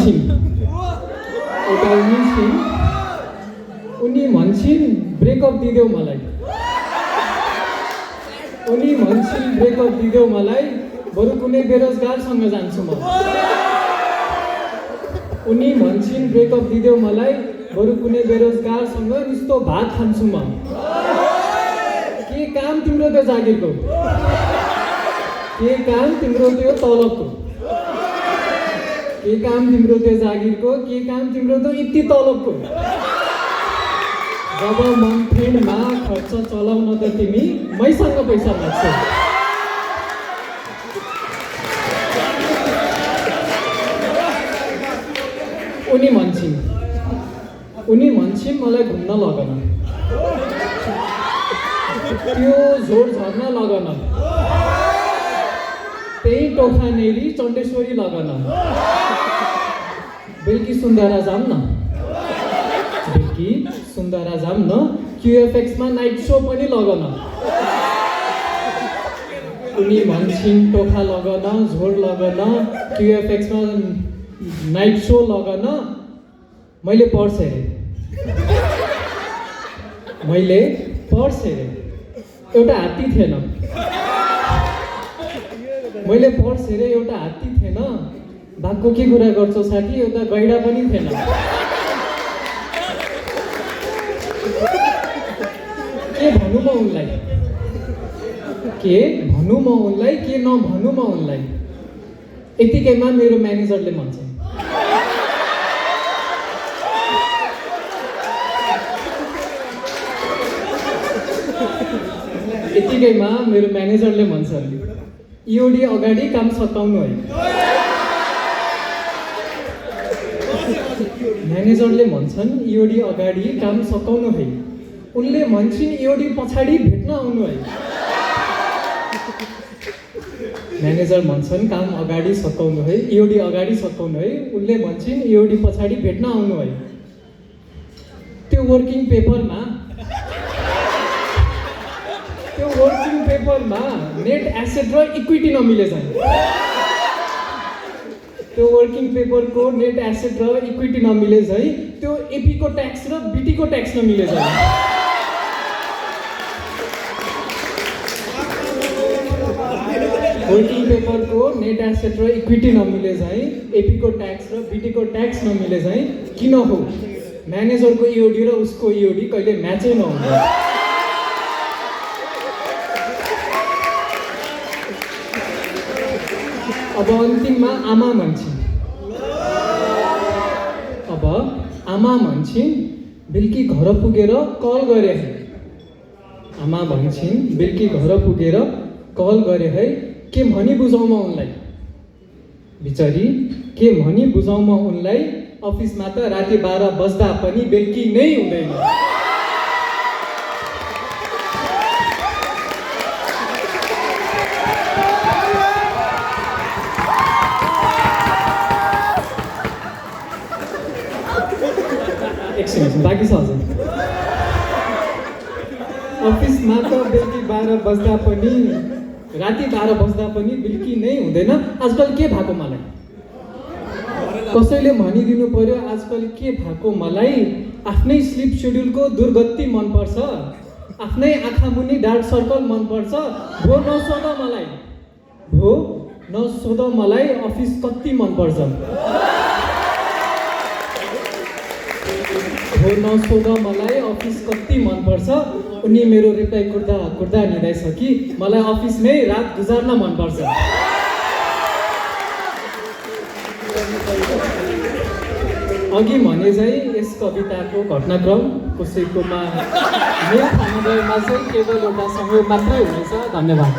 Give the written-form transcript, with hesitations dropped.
भन्छन् एउटा उनी भन्छन् ब्रेकअप दिदेऊ मलाई उनी भन्छन् ब्रेकअप दिदेऊ मलाई बरु कुनै बेरोजगारसँग जान्छु म उनी भन्छन् ब्रेकअप दिदेऊ मलाई बरु कुनै बेरोजगारसँग यस्तो भात खान्छु म के काम तिम्रो त्यो जागिरको के काम तिम्रो त्यो तलबको के काम तिम्रो त्यो जागिरको के काम तिम्रो त्यो यति तलबको जब मन्थेन्डमा खर्च चलाउन त तिमी मैसँग पैसा माग्छौ उनी भन्छन् मलाई घुम्न लगन त्यो झोड झर्न लगन त्यही टोखानेरी चण्डेश्वरी लगन बेलुकी सुन्दरा जाम न बेलुकी सुन्दरा जाम न क्युएफएक्समा नाइट सो पनि लगन उनी भन्छन् टोखा लगन झोड लगन क्युएफएक्समा नाइट सो लगन मैले पर्स हेरेँ एउटा हात्ती थिएन मैले पर्स हेरेँ एउटा हात्ती थिएन भागको के कुरा गर्छौ साथी एउटा गैडा पनि थिएन के भनौँ म उनलाई के नभनौँ म उनलाई यतिकैमा मेरो म्यानेजरले भन्छ यतिकैमा मेरो म्यानेजरले भन्छ इओडी अगाडि काम सताउनु है म्यानेजरले भन्छन् इओडी अगाडि काम सकाउनु है उनले भन्छन् इओडी पछाडि भेट्न आउनु है म्यानेजर भन्छन् काम अगाडि सकाउनु है इओडी अगाडि सकाउनु है उनले भन्छन् इओडी पछाडि भेट्न आउनु है त्यो वर्किङ पेपरमा नेट एसेट र इक्विटी नमिले झन् त्यो वर्किङ पेपरको नेट एसेट र इक्विटी नमिले झै त्यो एपीको ट्याक्स र बीटीको ट्याक्स नमिले झन् वर्किङ पेपरको नेट एसेट र इक्विटी नमिले झै एपीको ट्याक्स र बीटीको ट्याक्स नमिले झै किन हो म्यानेजरको इओडी र उसको इओडी कहिले म्याचै नहुन्छ अब अन्तिममा आमा भन्छन् बेलुकी घर पुगेर कल गरे है आमा भन्छन् बेलुकी घर पुगेर कल गरे है के भनी बुझाउँ म उनलाई बिचरी के भनी बुझाउँ म उनलाई अफिसमा त राति 12 बज्दा पनि बेलुकी नै हुँदैन बाँकी छ अफिसमा त बेलुकी 12 बज्दा पनि राति 12 बज्दा पनि बेलुकी नै हुँदैन आजकल के भएको मलाई कसैले भनिदिनु पर्यो आजकल के भएको मलाई आफ्नै स्लिप सेड्युलको दुर्गति मनपर्छ आफ्नै आँखा मुनि डार्क सर्कल मनपर्छ भो नसोध मलाई अफिस कति मनपर्छ नसोध मलाई अफिस कति मनपर्छ उनी मेरो रिप्लाई कुर्दा निदाइछ कि मलाई अफिसमै रात गुजार्न मनपर्छ अघि भने चाहिँ यस कविताको घटनाक्रम कसैकोमा मेल खान गएमा चाहिँ केवल एउटा सहयोग मात्रै हुनेछ धन्यवाद